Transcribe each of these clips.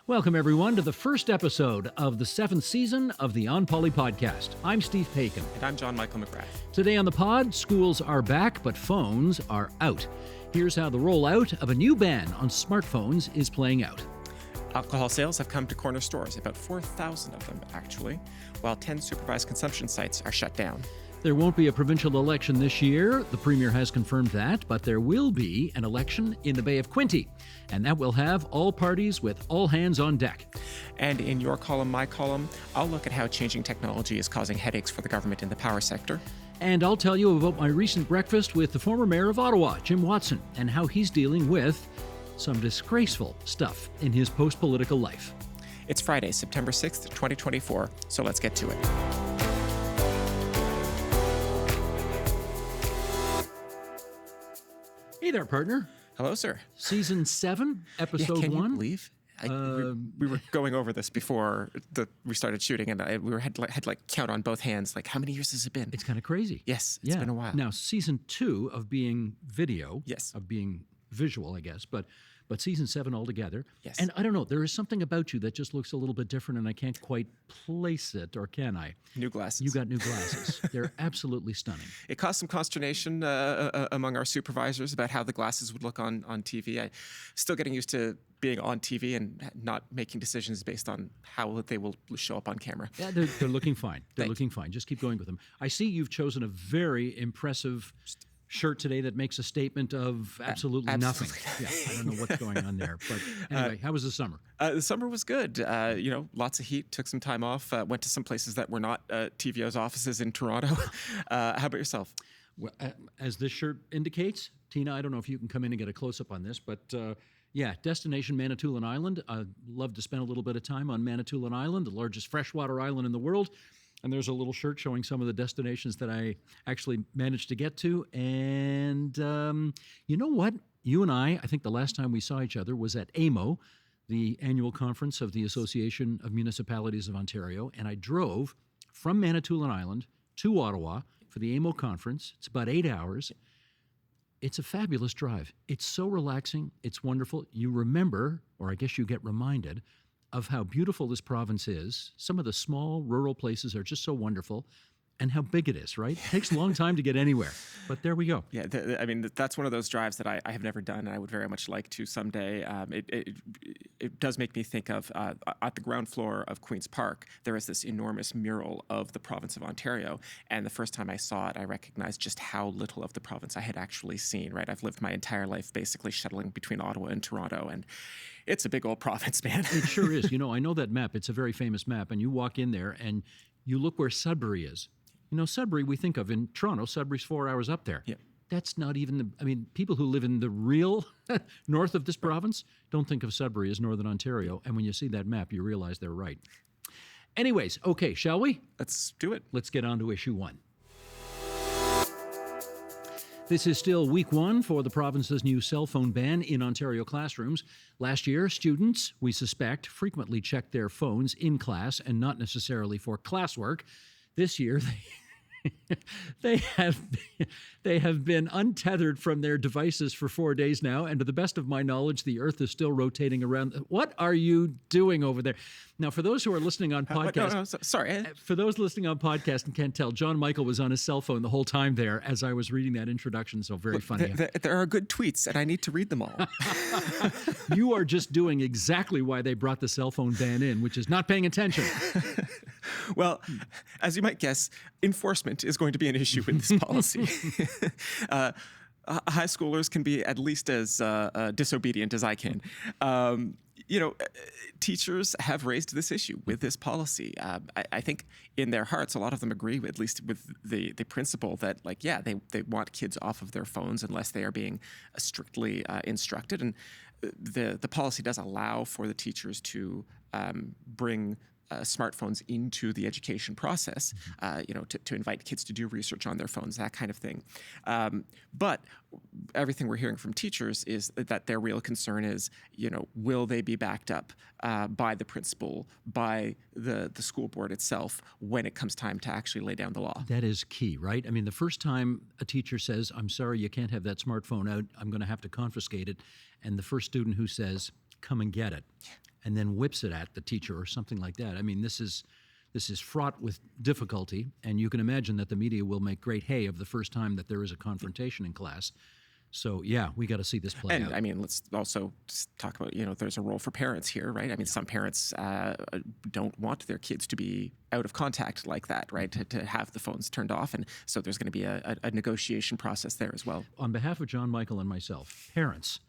Welcome, everyone, to the first episode of the 7th season of the On Poly podcast. I'm Steve Paikin. And I'm John Michael McGrath. Today on the pod, schools are back, but phones are out. Here's how the rollout of a new ban on smartphones is playing out. Alcohol sales have come to corner stores, about 4,000 of them, actually, while 10 supervised consumption sites are shut down. There won't be a provincial election this year. The Premier has confirmed that, but there will be an election in the Bay of Quinte, and that will have all parties with all hands on deck. And in your column, my column, I'll look at how changing technology is causing headaches for the government in the power sector. And I'll tell you about my recent breakfast with the former mayor of Ottawa, Jim Watson, and how he's dealing with some disgraceful stuff in his post-political life. It's Friday, September 6th, 2024, so let's get to it. Hey there, partner. Hello, sir. Season 7, episode 1. Can you believe? We were going over this before we started shooting, and we had to count on both hands. Like, how many years has it been? It's kind of crazy. Yes, it's been a while. Now, season 2 of being video, yes, of being visual, I guess, but season 7 altogether. Yes. And I don't know, there is something about you that just looks a little bit different, and I can't quite place it, or can I? New glasses. You got new glasses. They're absolutely stunning. It caused some consternation among our supervisors about how the glasses would look on TV. I'm still getting used to being on TV and not making decisions based on how they will show up on camera. Yeah, they're looking fine. They're looking fine. Just keep going with them. I see you've chosen a very impressive shirt today that makes a statement of absolutely nothing. Yeah, I don't know what's going on there. But anyway, how was the summer? The summer was good. Lots of heat, took some time off, went to some places that were not TVO's offices in Toronto. How about yourself? Well, as this shirt indicates, Tina, I don't know if you can come in and get a close-up on this, but destination Manitoulin Island. I'd love to spend a little bit of time on Manitoulin Island, the largest freshwater island in the world. And there's a little shirt showing some of the destinations that I actually managed to get to. And you know what? You and I think the last time we saw each other was at AMO, the annual conference of the Association of Municipalities of Ontario. And I drove from Manitoulin Island to Ottawa for the AMO conference. It's about 8 hours. It's a fabulous drive. It's so relaxing. It's wonderful. You remember, or I guess you get reminded, of how beautiful this province is. Some of the small rural places are just so wonderful, and how big it is, right? It takes a long time to get anywhere, but there we go. Yeah, that's one of those drives that I have never done, and I would very much like to someday. It does make me think of, at the ground floor of Queen's Park, there is this enormous mural of the province of Ontario, and the first time I saw it, I recognized just how little of the province I had actually seen, right? I've lived my entire life basically shuttling between Ottawa and Toronto, and it's a big old province, man. It sure is. I know that map. It's a very famous map, and you walk in there, and you look where Sudbury is. Sudbury we think of in Toronto. Sudbury's 4 hours up there. Yeah. That's not even people who live in the real north of this province don't think of Sudbury as Northern Ontario. And when you see that map, you realize they're right. Anyways, okay, shall we? Let's do it. Let's get on to issue 1. This is still week 1 for the province's new cell phone ban in Ontario classrooms. Last year, students, we suspect, frequently checked their phones in class and not necessarily for classwork. This year, they have been untethered from their devices for 4 days now, and to the best of my knowledge, the Earth is still rotating around. What are you doing over there? Now, for those who are listening on podcast, sorry. For those listening on podcast and can't tell, John Michael was on his cell phone the whole time there as I was reading that introduction. So very funny. There are good tweets, and I need to read them all. You are just doing exactly why they brought the cell phone ban in, which is not paying attention. Well, as you might guess, enforcement is going to be an issue with this policy. High schoolers can be at least as disobedient as I can. Teachers have raised this issue with this policy. I think in their hearts, a lot of them agree, at least with the principle that, they want kids off of their phones unless they are being strictly instructed. And the policy does allow for the teachers to bring smartphones into the education process, to invite kids to do research on their phones, that kind of thing. But everything we're hearing from teachers is that their real concern is, will they be backed up by the principal, by the school board itself when it comes time to actually lay down the law? That is key, right? I mean, the first time a teacher says, I'm sorry, you can't have that smartphone out, I'm going to have to confiscate it, and the first student who says, come and get it. and then whips it at the teacher or something like that. I mean, this is fraught with difficulty, and you can imagine that the media will make great hay of the first time that there is a confrontation in class. So, yeah, we got to see this play out. And I mean, let's also just talk about, there's a role for parents here, right? I mean, some parents don't want their kids to be out of contact like that, right? To have the phones turned off. And so there's going to be a negotiation process there as well. On behalf of John Michael and myself, parents,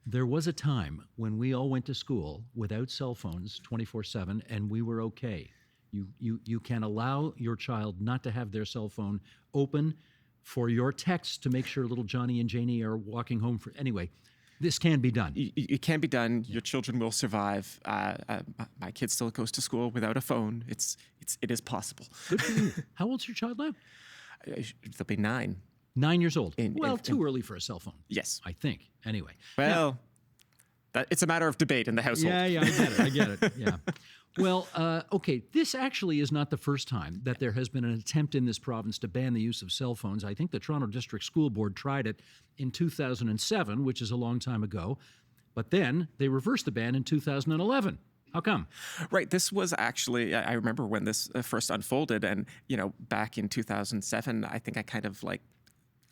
there was a time when we all went to school without cell phones 24/7, and we were okay. You can allow your child not to have their cell phone open for your texts to make sure little Johnny and Janie are walking home. Anyway, this can be done. It can be done. Your children will survive. My kid still goes to school without a phone. It is possible. Good for you. How old's your child now? They'll be 9. 9 years old. Too early for a cell phone. Yes. I think. Anyway. Well, it's a matter of debate in the household. Yeah, I get it. Yeah. Well, okay, this actually is not the first time that there has been an attempt in this province to ban the use of cell phones. I think the Toronto District School Board tried it in 2007, which is a long time ago, but then they reversed the ban in 2011. How come? Right. This was actually, I remember when this first unfolded, and, back in 2007, I think I kind of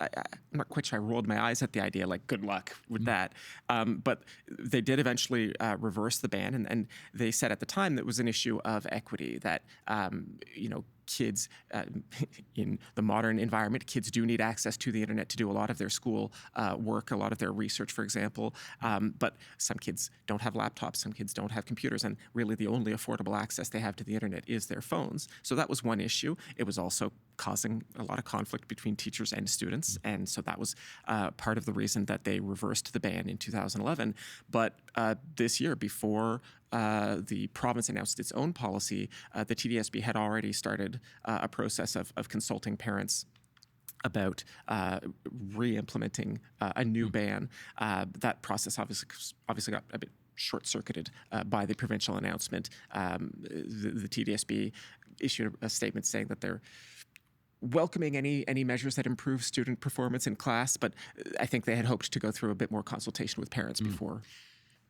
I'm not quite sure I rolled my eyes at the idea, like, good luck with that. But they did eventually reverse the ban. And they said at the time that it was an issue of equity, that, kids in the modern environment, kids do need access to the internet to do a lot of their school work, a lot of their research, for example. But some kids don't have laptops, some kids don't have computers, and really the only affordable access they have to the internet is their phones. So that was one issue. It was also causing a lot of conflict between teachers and students, and so that was part of the reason that they reversed the ban in 2011. But this year, before the province announced its own policy, the TDSB had already started a process of consulting parents about re-implementing a new ban. That process obviously got a bit short-circuited by the provincial announcement. The TDSB issued a statement saying that they're welcoming any measures that improve student performance in class, but I think they had hoped to go through a bit more consultation with parents before.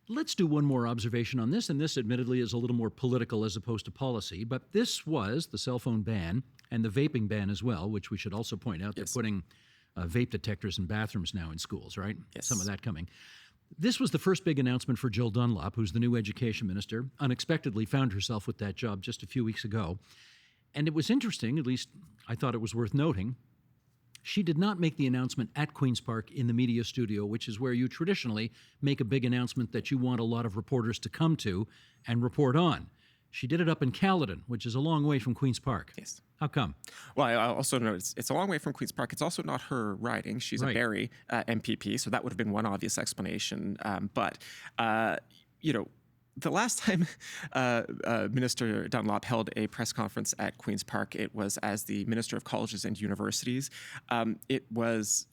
Let's do one more observation on this, and this admittedly is a little more political as opposed to policy, but this was the cell phone ban and the vaping ban as well, which we should also point out. Yes. They're putting vape detectors in bathrooms now in schools, right? Yes. Some of that coming. This was the first big announcement for Jill Dunlop, who's the new education minister, unexpectedly found herself with that job just a few weeks ago. And it was interesting, at least I thought it was worth noting, she did not make the announcement at Queen's Park in the media studio, which is where you traditionally make a big announcement that you want a lot of reporters to come to and report on. She did it up in Caledon, which is a long way from Queen's Park. Yes. How come? Well, I also know it's a long way from Queen's Park. It's also not her riding. She's Right. a Barrie MPP, so that would have been one obvious explanation. But the last time Minister Dunlop held a press conference at Queen's Park, it was as the Minister of Colleges and Universities. It was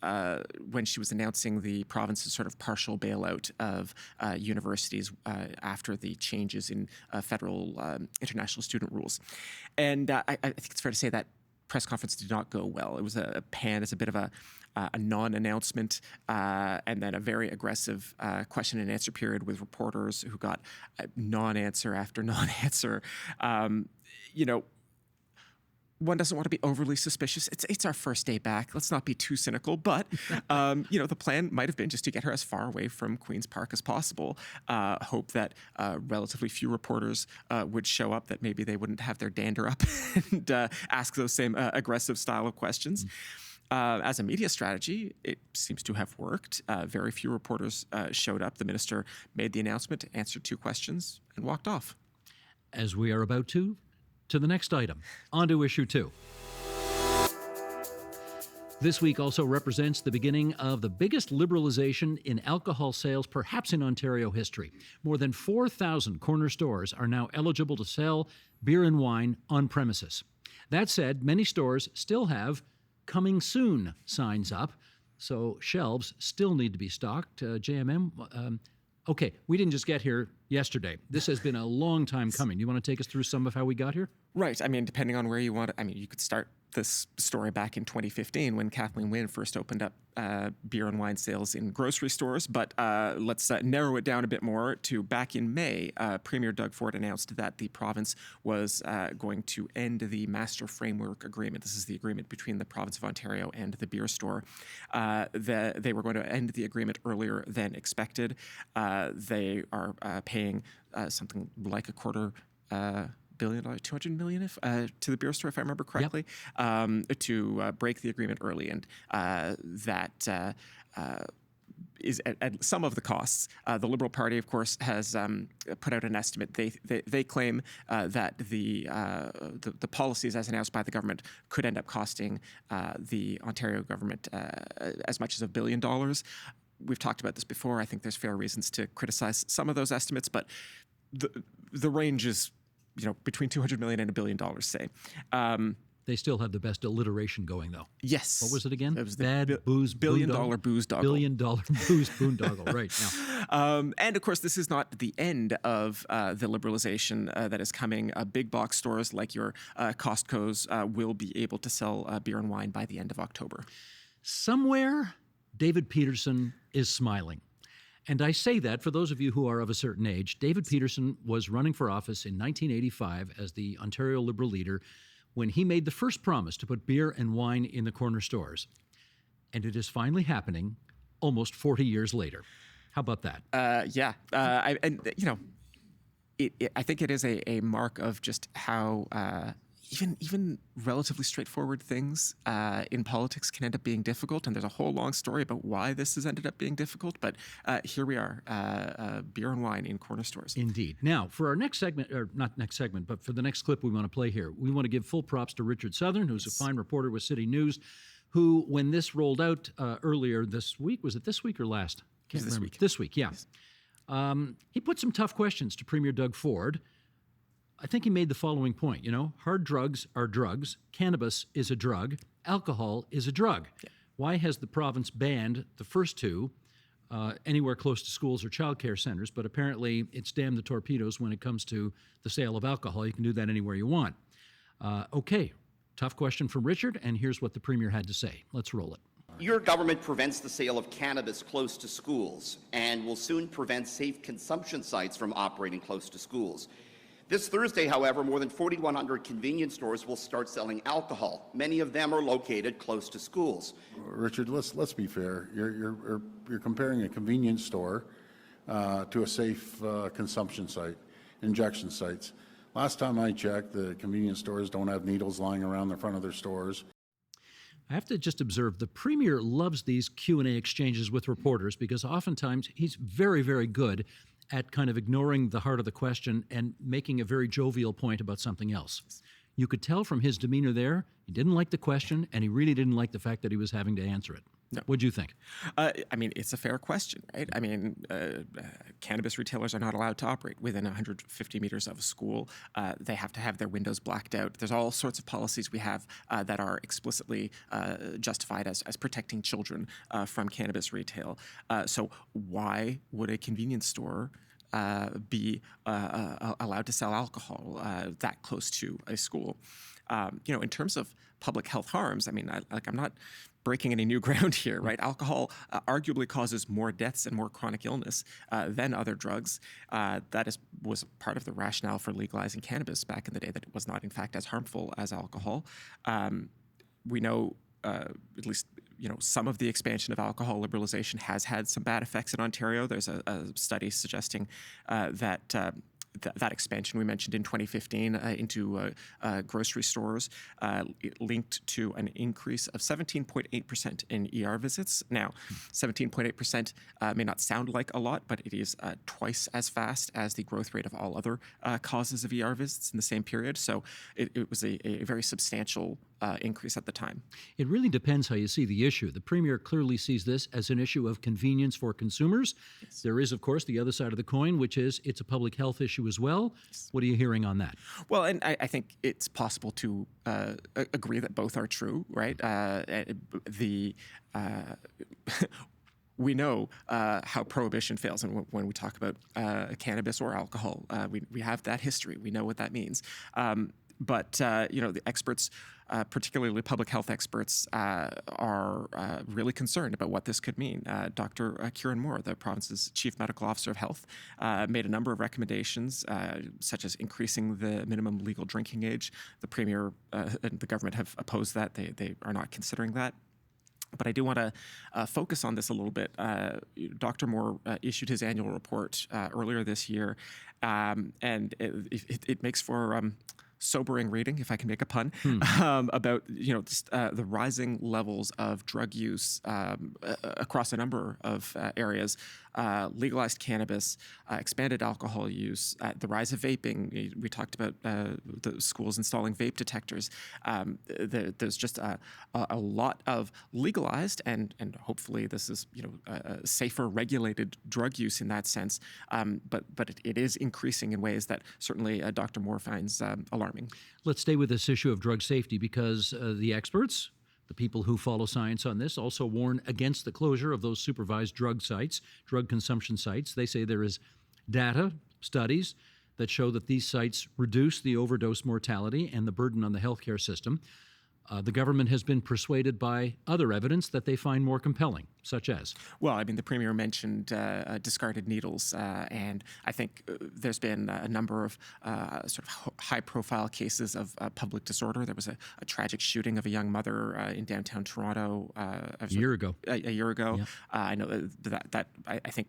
when she was announcing the province's sort of partial bailout of universities after the changes in federal international student rules. And I think it's fair to say that press conference did not go well. It was panned as a bit of a non-announcement, and then a very aggressive question and answer period with reporters who got non-answer after non-answer. One doesn't want to be overly suspicious. It's our first day back. Let's not be too cynical. But, the plan might have been just to get her as far away from Queen's Park as possible. Hope that relatively few reporters would show up, that maybe they wouldn't have their dander up and ask those same aggressive style of questions. As a media strategy, it seems to have worked. Very few reporters showed up. The minister made the announcement, answered 2 questions, and walked off. As we are about to the next item. On to issue 2. This week also represents the beginning of the biggest liberalization in alcohol sales, perhaps in Ontario history. More than 4,000 corner stores are now eligible to sell beer and wine on premises. That said, many stores still have "coming soon" signs up, so shelves still need to be stocked. JMM, okay, we didn't just get here yesterday. This has been a long time coming. You want to take us through some of how we got here? Right. I mean, depending on where you want I mean, you could start this story back in 2015 when Kathleen Wynne first opened up beer and wine sales in grocery stores. But let's narrow it down a bit more to back in May. Premier Doug Ford announced that the province was going to end the Master Framework Agreement. This is the agreement between the province of Ontario and the beer store. They were going to end the agreement earlier than expected. They are paying something like $250 million, $200 million to the beer store, if I remember correctly, to break the agreement early. And that is at some of the costs. The Liberal Party, of course, has put out an estimate. They claim that the policies as announced by the government could end up costing the Ontario government as much as $1 billion. We've talked about this before. I think there's fair reasons to criticize some of those estimates, but the range is between $200 million and $1 billion, say. They still have the best alliteration going, though. Yes. What was it again? It was Bad booze billion-dollar boondoggle. Billion-dollar booze boondoggle, right. Now. And, of course, this is not the end of the liberalization that is coming. Big box stores like your Costco's will be able to sell beer and wine by the end of October. Somewhere, David Peterson is smiling. And I say that for those of you who are of a certain age. David Peterson was running for office in 1985 as the Ontario Liberal leader when he made the first promise to put beer and wine in the corner stores. And it is finally happening almost 40 years later. How about that? I think it is a mark of just how even relatively straightforward things in politics can end up being difficult. And there's a whole long story about why this has ended up being difficult. But here we are, beer and wine in corner stores. Indeed. Now, for our next segment, or not next segment, but for the next clip we want to play here, we want to give full props to Richard Southern, who's a fine reporter with City News, who, when this rolled out earlier this week, was it this week or last? Can't remember. This week, yeah. Yes. He put some tough questions to Premier Doug Ford. I think he made the following point, hard drugs are drugs, cannabis is a drug, alcohol is a drug. Yeah. Why has the province banned the first two anywhere close to schools or childcare centers, but apparently it's damn the torpedoes when it comes to the sale of alcohol. You can do that anywhere you want. Okay, tough question from Richard, and here's what the Premier had to say. Let's roll it. Your government prevents the sale of cannabis close to schools and will soon prevent safe consumption sites from operating close to schools. This Thursday, however, more than 4,100 convenience stores will start selling alcohol. Many of them are located close to schools. Richard, let's be fair. You're comparing a convenience store to a safe consumption site, injection sites. Last time I checked, the convenience stores don't have needles lying around the front of their stores. I have to just observe the Premier loves these Q&A exchanges with reporters because oftentimes he's very, very good at kind of ignoring the heart of the question and making a very jovial point about something else. You could tell from his demeanor there, he didn't like the question, and he really didn't like the fact that he was having to answer it. No. What'd you think? I mean, it's a fair question, right? I mean, cannabis retailers are not allowed to operate within 150 meters of a school. They have to have their windows blacked out. There's all sorts of policies we have that are explicitly justified as protecting children from cannabis retail. So why would a convenience store be allowed to sell alcohol that close to a school? In terms of public health harms, I mean, I'm not breaking any new ground here, right? Alcohol arguably causes more deaths and more chronic illness than other drugs. That was part of the rationale for legalizing cannabis back in the day, that it was not, in fact, as harmful as alcohol. We know, at least, some of the expansion of alcohol liberalization has had some bad effects in Ontario. There's a study suggesting that expansion we mentioned in 2015 into grocery stores linked to an increase of 17.8% in ER visits. Now, 17.8% may not sound like a lot, but it is twice as fast as the growth rate of all other causes of ER visits in the same period. So it was a very substantial increase at the time. It really depends how you see the issue. The Premier clearly sees this as an issue of convenience for consumers. Yes. There is, of course, the other side of the coin, which is it's a public health issue as well. Yes. What are you hearing on that? Well, and I think it's possible to agree that both are true, right? we know how prohibition fails, and when we talk about cannabis or alcohol, we have that history. We know what that means. But the experts, particularly public health experts, are really concerned about what this could mean. Dr. Kieran Moore, the province's chief medical officer of health, made a number of recommendations, such as increasing the minimum legal drinking age. The Premier and the government have opposed that. They are not considering that. But I do want to focus on this a little bit. Dr. Moore issued his annual report earlier this year, and it makes for sobering reading, if I can make a pun, about the rising levels of drug use across a number of areas. Legalized cannabis, expanded alcohol use, the rise of vaping. We talked about the schools installing vape detectors. There's just a lot of legalized and hopefully this is safer regulated drug use in that sense. But it is increasing in ways that certainly Dr. Moore finds alarming. Let's stay with this issue of drug safety because the experts, the people who follow science on this, also warn against the closure of those supervised drug sites, drug consumption sites. They say there is data, studies that show that these sites reduce the overdose mortality and the burden on the healthcare system. The government has been persuaded by other evidence that they find more compelling, such as? Well, I mean, the Premier mentioned discarded needles, and I think there's been a number of sort of high-profile cases of public disorder. There was a tragic shooting of a young mother in downtown Toronto a year ago. A year ago. Yeah. I know that I think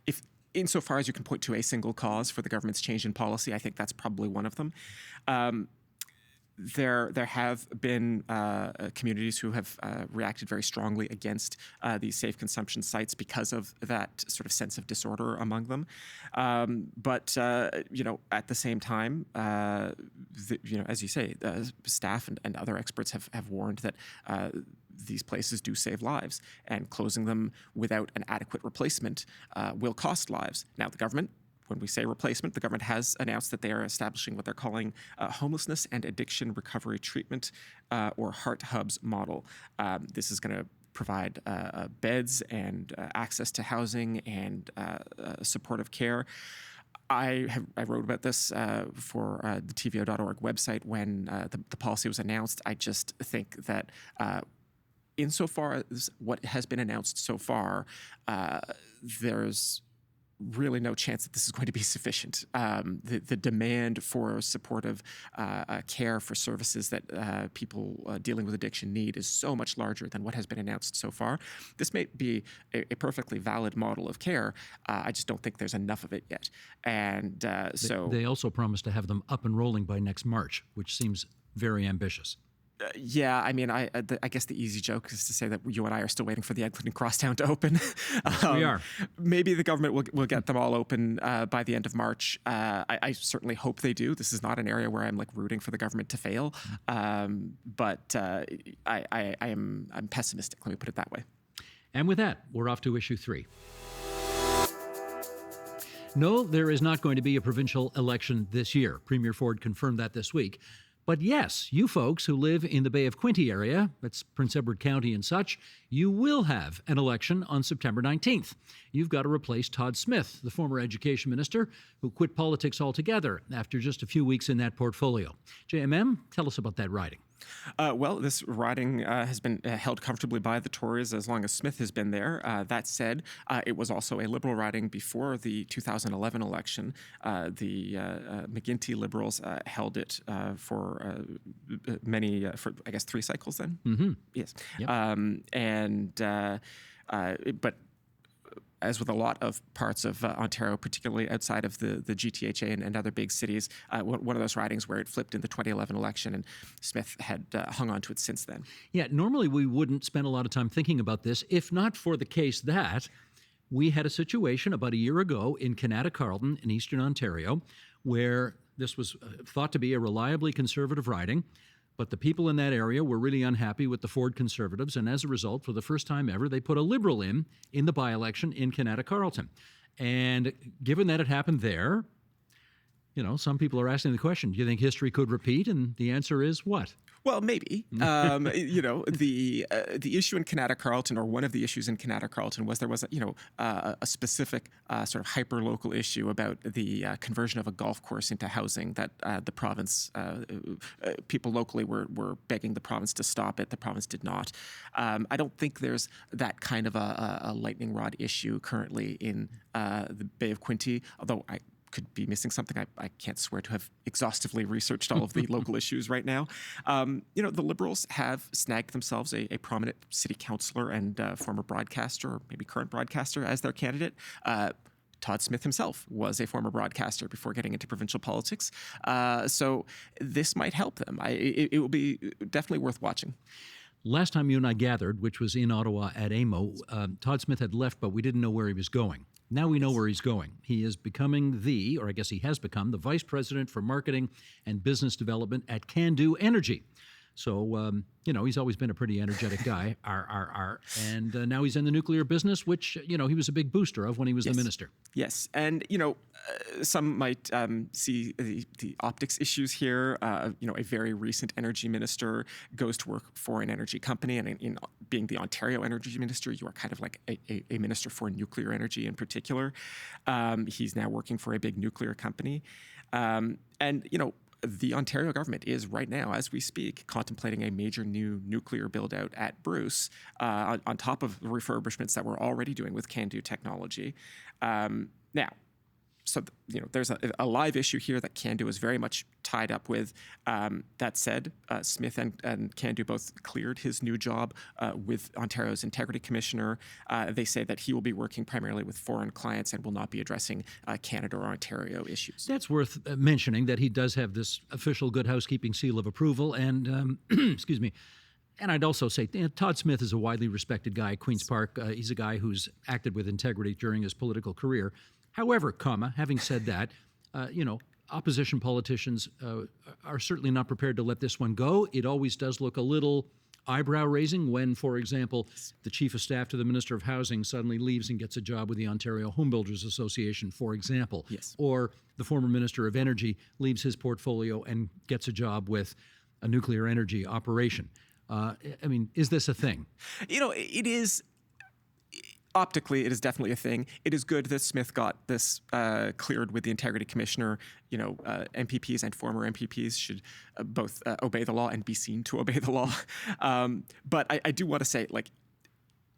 if insofar as you can point to a single cause for the government's change in policy, I think that's probably one of them. There have been communities who have reacted very strongly against these safe consumption sites because of that sort of sense of disorder among them. But at the same time, as you say, staff and other experts have warned that these places do save lives, and closing them without an adequate replacement will cost lives. Now, the government, when we say replacement, the government has announced that they are establishing what they're calling homelessness and addiction recovery treatment or HEART Hubs model. This is going to provide beds and access to housing and supportive care. I wrote about this for the TVO.org website when the policy was announced. I just think that insofar as what has been announced so far, there's really no chance that this is going to be sufficient. The demand for supportive care for services that people dealing with addiction need is so much larger than what has been announced so far. This may be a perfectly valid model of care. I just don't think there's enough of it yet. And so they also promised to have them up and rolling by next March, which seems very ambitious. Yeah, I mean, I guess the easy joke is to say that you and I are still waiting for the Eglinton Crosstown to open. Yes, we are. Maybe the government will get them all open by the end of March. I certainly hope they do. This is not an area where I'm like rooting for the government to fail, but I'm pessimistic. Let me put it that way. And with that, we're off to issue 3. No, there is not going to be a provincial election this year. Premier Ford confirmed that this week. But yes, you folks who live in the Bay of Quinte area, that's Prince Edward County and such, you will have an election on September 19th. You've got to replace Todd Smith, the former education minister, who quit politics altogether after just a few weeks in that portfolio. JMM, tell us about that riding. Well, this riding has been held comfortably by the Tories as long as Smith has been there. That said, it was also a Liberal riding before the 2011 election. The McGuinty Liberals held it for for I guess 3 cycles then? Mm-hmm. Yes. Yep. But as with a lot of parts of Ontario, particularly outside of the GTHA and other big cities, one of those ridings where it flipped in the 2011 election, and Smith had hung on to it since then. Yeah, normally we wouldn't spend a lot of time thinking about this, if not for the case that we had a situation about a year ago in Kanata Carleton in Eastern Ontario where this was thought to be a reliably conservative riding. But the people in that area were really unhappy with the Ford Conservatives, and as a result, for the first time ever, they put a Liberal in the by-election in Kanata Carleton. And given that it happened there, some people are asking the question, do you think history could repeat? And the answer is what? Well, maybe. The issue in Kanata Carleton, or one of the issues in Kanata Carleton, was there was a specific sort of hyper local issue about the conversion of a golf course into housing that the province people locally were begging the province to stop it. The province did not. I don't think there's that kind of a lightning rod issue currently in the Bay of Quinte, although I could be missing something. I can't swear to have exhaustively researched all of the local issues right now. The Liberals have snagged themselves a prominent city councillor and former broadcaster, or maybe current broadcaster, as their candidate. Todd Smith himself was a former broadcaster before getting into provincial politics. So this might help them. It will be definitely worth watching. Last time you and I gathered, which was in Ottawa at AMO, Todd Smith had left, but we didn't know where he was going. Now we know where he's going. He is becoming or I guess he has become, the Vice President for Marketing and Business Development at CanDo Energy. So, he's always been a pretty energetic guy, and now he's in the nuclear business, which, he was a big booster of when he was the minister. Yes. And, some might see the optics issues here. A very recent energy minister goes to work for an energy company, and in being the Ontario energy minister, you are kind of like a minister for nuclear energy in particular. He's now working for a big nuclear company. The Ontario government is right now, as we speak, contemplating a major new nuclear build-out at Bruce, on top of the refurbishments that we're already doing with CanDo technology. There's a live issue here that CanDo is very much tied up with. That said, Smith and CanDo both cleared his new job with Ontario's Integrity Commissioner. They say that he will be working primarily with foreign clients and will not be addressing Canada or Ontario issues. That's worth mentioning, that he does have this official good housekeeping seal of approval. And, excuse me, and I'd also say Todd Smith is a widely respected guy at Queen's Park. He's a guy who's acted with integrity during his political career. However, having said that, opposition politicians are certainly not prepared to let this one go. It always does look a little eyebrow-raising when, for example, the Chief of Staff to the Minister of Housing suddenly leaves and gets a job with the Ontario Home Builders Association, for example. Yes. Or the former Minister of Energy leaves his portfolio and gets a job with a nuclear energy operation. Is this a thing? It is. Optically, it is definitely a thing. It is good that Smith got this cleared with the Integrity Commissioner. MPPs and former MPPs should both obey the law and be seen to obey the law. But I do want to say,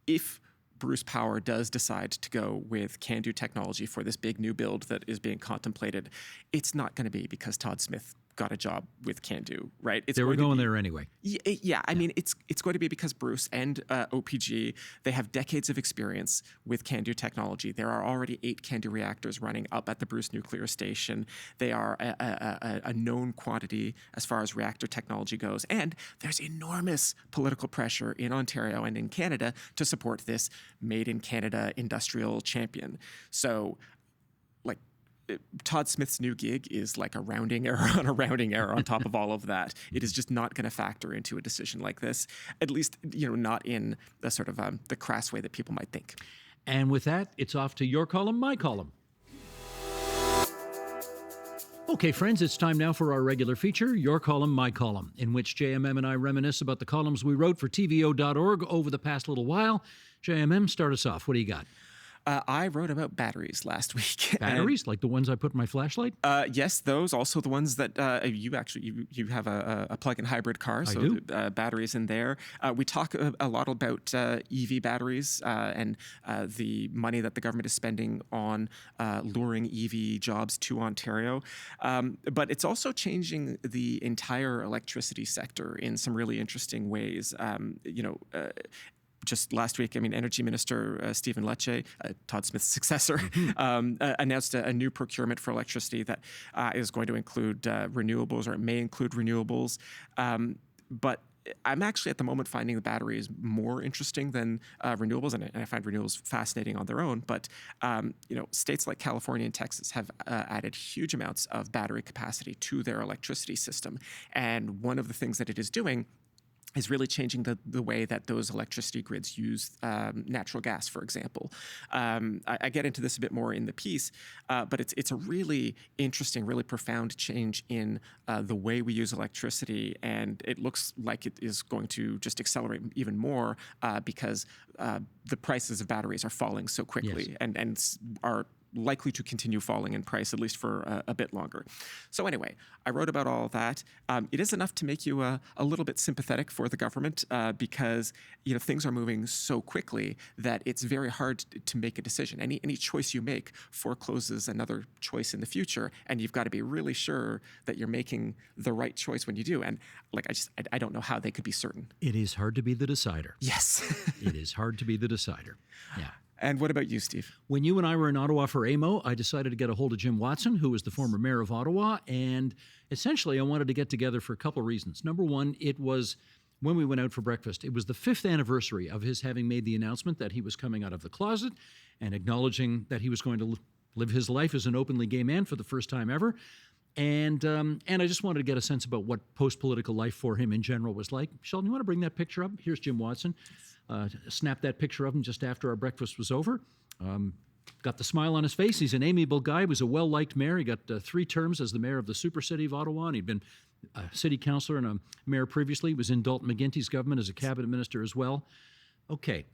if Bruce Power does decide to go with CanDo technology for this big new build that is being contemplated, it's not going to be because Todd Smith got a job with CanDo, right? They were going there anyway. Yeah. I mean, it's going to be because Bruce and OPG, they have decades of experience with CanDo technology. There are already 8 CanDo reactors running up at the Bruce Nuclear Station. They are a known quantity as far as reactor technology goes. And there's enormous political pressure in Ontario and in Canada to support this made in Canada industrial champion. So, Todd Smith's new gig is like a rounding error on a rounding error on top of all of that. It is just not going to factor into a decision like this, at least, not in the sort of the crass way that people might think. And with that, it's off to your column, my column. Okay, friends, it's time now for our regular feature, Your Column, My Column, in which JMM and I reminisce about the columns we wrote for TVO.org over the past little while. JMM, start us off. What do you got? I wrote about batteries last week. Batteries, like the ones I put in my flashlight? Yes, those. Also the ones that you have a plug-in hybrid car, so I do. Batteries in there. We talk a lot about EV batteries and the money that the government is spending on luring EV jobs to Ontario. But it's also changing the entire electricity sector in some really interesting ways. Just last week, Energy Minister Stephen Lecce, Todd Smith's successor, announced a new procurement for electricity that is going to include renewables, or it may include renewables. But I'm actually at the moment finding the batteries more interesting than renewables, and I find renewables fascinating on their own. But states like California and Texas have added huge amounts of battery capacity to their electricity system, and one of the things that it is doing is really changing the way that those electricity grids use natural gas, for example. I get into this a bit more in the piece, but it's a really interesting, really profound change in the way we use electricity, and it looks like it is going to just accelerate even more because the prices of batteries are falling so quickly and are likely to continue falling in price, at least for a bit longer. So anyway, I wrote about all of that. It is enough to make you a little bit sympathetic for the government because things are moving so quickly that it's very hard to make a decision. Any choice you make forecloses another choice in the future, and you've got to be really sure that you're making the right choice when you do. And I don't know how they could be certain. It is hard to be the decider. Yes. It is hard to be the decider. Yeah. And what about you, Steve? When you and I were in Ottawa for AMO, I decided to get a hold of Jim Watson, who was the former mayor of Ottawa, and essentially I wanted to get together for a couple of reasons. Number one, it was when we went out for breakfast. It was the 5th anniversary of his having made the announcement that he was coming out of the closet and acknowledging that he was going to live his life as an openly gay man for the first time ever. And I just wanted to get a sense about what post-political life for him in general was like. Sheldon, you want to bring that picture up? Here's Jim Watson. Snapped that picture of him just after our breakfast was over. Got the smile on his face. He's an amiable guy. He was a well-liked mayor. He got 3 terms as the mayor of the super city of Ottawa, and he'd been a city councillor and a mayor previously. He was in Dalton McGuinty's government as a cabinet minister as well. Okay,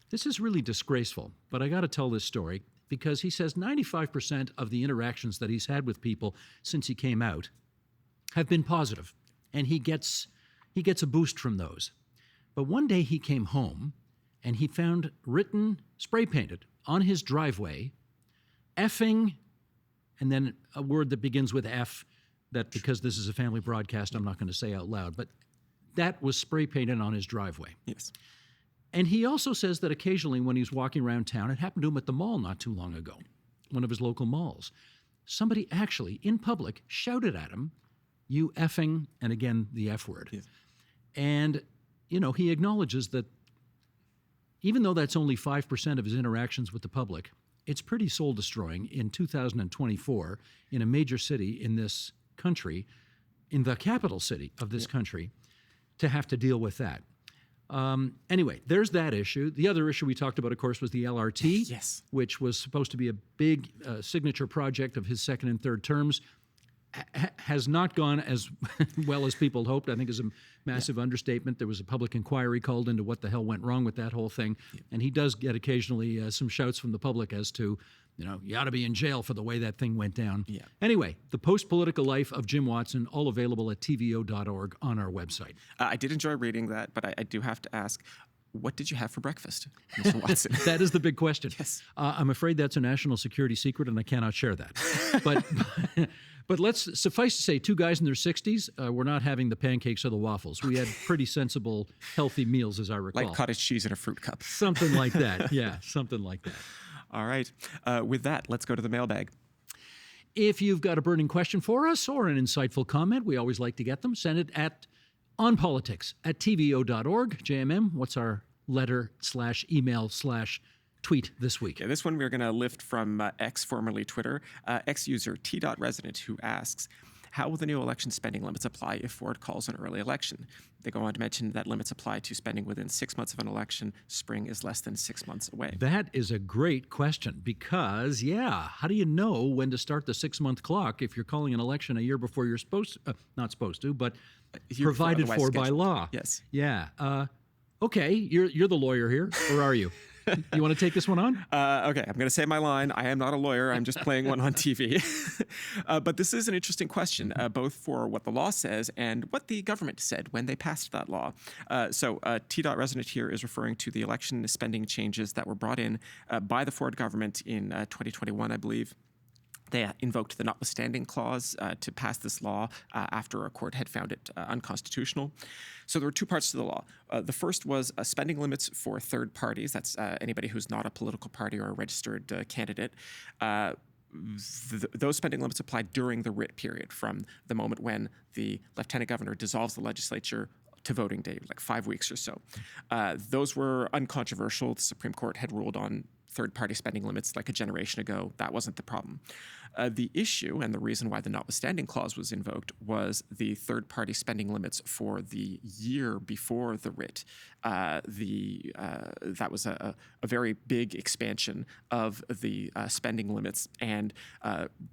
this is really disgraceful, but I got to tell this story because he says 95% of the interactions that he's had with people since he came out have been positive, and he gets a boost from those. But one day he came home and he found written, spray painted on his driveway, effing, and then a word that begins with F that because this is a family broadcast, I'm not going to say out loud, but that was spray painted on his driveway. Yes. And he also says that occasionally when he's walking around town, it happened to him at the mall not too long ago, one of his local malls, somebody actually in public shouted at him, "You effing," and again, the F word. Yes. And he acknowledges that even though that's only 5% of his interactions with the public, it's pretty soul-destroying in 2024 in a major city in this country, in the capital city of this country, to have to deal with that. Anyway, there's that issue. The other issue we talked about, of course, was the LRT, Yes. which was supposed to be a big signature project of his second and third terms. Has not gone as well as people hoped. I think is a massive understatement. There was a public inquiry called into what the hell went wrong with that whole thing. And he does get occasionally some shouts from the public as to, you ought to be in jail for the way that thing went down. Yeah. Anyway, the post-political life of Jim Watson, all available at tvo.org on our website. I did enjoy reading that, but I do have to ask, what did you have for breakfast, Mr. Watson? That is the big question. Yes. I'm afraid that's a national security secret, and I cannot share that. But let's suffice to say, 2 guys in their 60s were not having the pancakes or the waffles. We had pretty sensible, healthy meals, as I recall. Like cottage cheese in a fruit cup. Something like that. Yeah, something like that. All right. With that, let's go to the mailbag. If you've got a burning question for us or an insightful comment, we always like to get them. Send it at onpolitics@tvo.org. JMM, what's our letter/email/tweet this week? Yeah, this one we're going to lift from X, formerly Twitter, X user T.Resident, who asks, how will the new election spending limits apply if Ford calls an early election? They go on to mention that limits apply to spending within 6 months of an election. Spring is less than 6 months away. That is a great question because, how do you know when to start the 6-month clock if you're calling an election a year before you're not supposed to, but provided for by law? Yes. Yeah. Okay, you're the lawyer here, or are you? You want to take this one on? Okay, I'm going to say my line. I am not a lawyer. I'm just playing one on TV. But this is an interesting question, both for what the law says and what the government said when they passed that law. So T.Resident here is referring to the election spending changes that were brought in by the Ford government in 2021, I believe. They invoked the notwithstanding clause to pass this law after a court had found it unconstitutional. So there were 2 parts to the law. The first was spending limits for third parties. That's anybody who's not a political party or a registered candidate. Those spending limits applied during the writ period from the moment when the lieutenant governor dissolves the legislature to voting day, like 5 weeks or so. Those were uncontroversial. The Supreme Court had ruled on third-party spending limits like a generation ago. That wasn't the problem. The issue and the reason why the notwithstanding clause was invoked was the third-party spending limits for the year before the writ. That was a very big expansion of the spending limits, and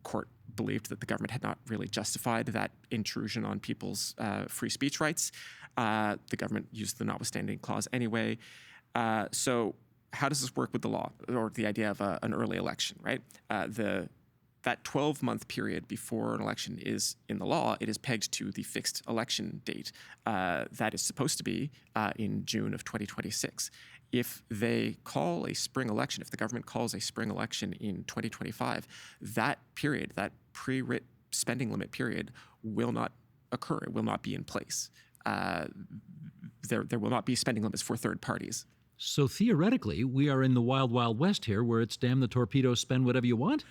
court believed that the government had not really justified that intrusion on people's free speech rights. The government used the notwithstanding clause anyway. So how does this work with the law or the idea of an early election, right? That 12-month period before an election is in the law, it is pegged to the fixed election date. That is supposed to be in June of 2026. If they call a spring election, if the government calls a spring election in 2025, that period, that pre-writ spending limit period, will not occur. It will not be in place. There will not be spending limits for third parties. So theoretically, we are in the wild, wild west here where it's damn the torpedoes, spend whatever you want?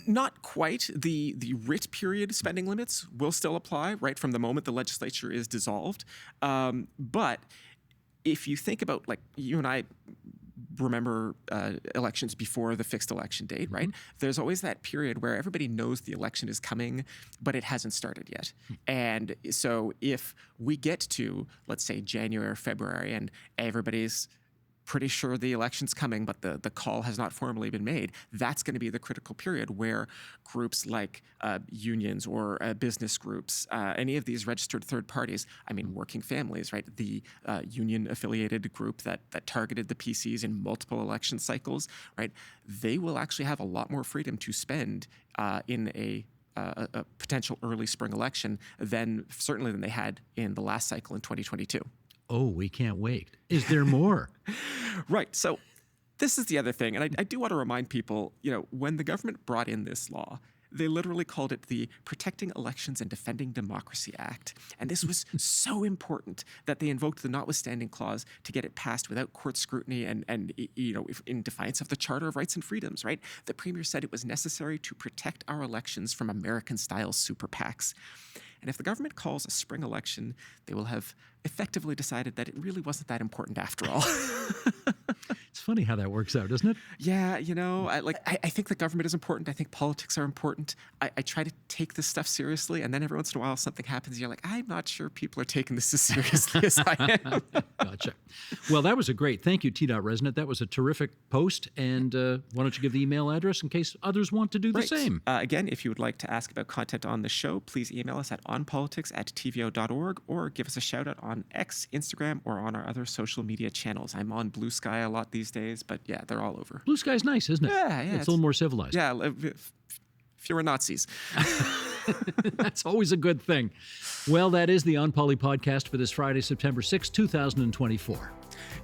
Not quite. The writ period spending limits will still apply right from the moment the legislature is dissolved. But if you think about, like, you and I remember elections before the fixed election date, right? There's always that period where everybody knows the election is coming, but it hasn't started yet. And so if we get to, let's say, January or February, and everybody's pretty sure the election's coming, but the call has not formally been made, that's going to be the critical period where groups like unions or business groups, any of these registered third parties, I mean, Working Families, right? The union-affiliated group that targeted the PCs in multiple election cycles, right? They will actually have a lot more freedom to spend in a potential early spring election certainly than they had in the last cycle in 2022. Oh, we can't wait. Is there more? Right. So this is the other thing. And I do want to remind people, when the government brought in this law, they literally called it the Protecting Elections and Defending Democracy Act. And this was so important that they invoked the notwithstanding clause to get it passed without court scrutiny and in defiance of the Charter of Rights and Freedoms, right? The premier said it was necessary to protect our elections from American-style super PACs. And if the government calls a spring election, they will have effectively decided that it really wasn't that important after all. It's funny how that works out, isn't it? Yeah, I think the government is important. I think politics are important. I try to take this stuff seriously, and then every once in a while something happens, and you're like, I'm not sure people are taking this as seriously as I am. Gotcha. Well, that was a great, thank you, T.Resnick. That was a terrific post, and why don't you give the email address in case others want to do the same? Again, if you would like to ask about content on the show, please email us at onpolitics@tvo.org or give us a shout out on X, Instagram, or on our other social media channels. I'm on Blue Sky a lot these days, but yeah, they're all over. Blue Sky's nice, isn't it? Yeah. It's a little more civilized. Yeah, fewer Nazis. That's always a good thing. Well, that is the On Poly podcast for this Friday, September 6, 2024.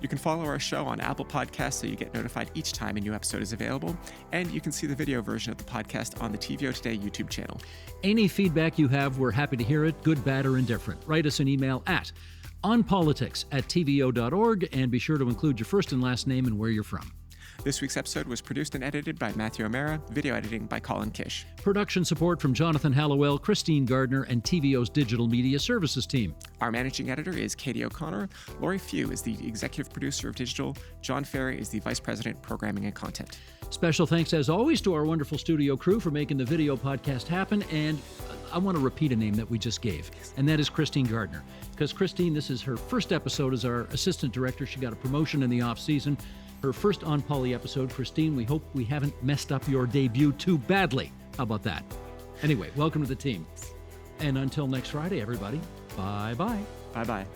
You can follow our show on Apple Podcasts so you get notified each time a new episode is available, and you can see the video version of the podcast on the TVO Today YouTube channel. Any feedback you have, we're happy to hear it, good, bad, or indifferent. Write us an email at onpolitics@tvo.org, and be sure to include your first and last name and where you're from. This week's episode was produced and edited by Matthew O'Mara, video editing by Colin Kish. Production support from Jonathan Hallowell, Christine Gardner, and TVO's Digital Media Services team. Our managing editor is Katie O'Connor. Lori Few is the executive producer of Digital. John Ferry is the vice president, programming and content. Special thanks, as always, to our wonderful studio crew for making the video podcast happen. And I want to repeat a name that we just gave, and that is Christine Gardner. Because Christine, this is her first episode as our assistant director. She got a promotion in the off season. Her first On Poly episode. Christine, we hope we haven't messed up your debut too badly. How about that? Anyway, welcome to the team. And until next Friday, everybody, bye-bye. Bye-bye.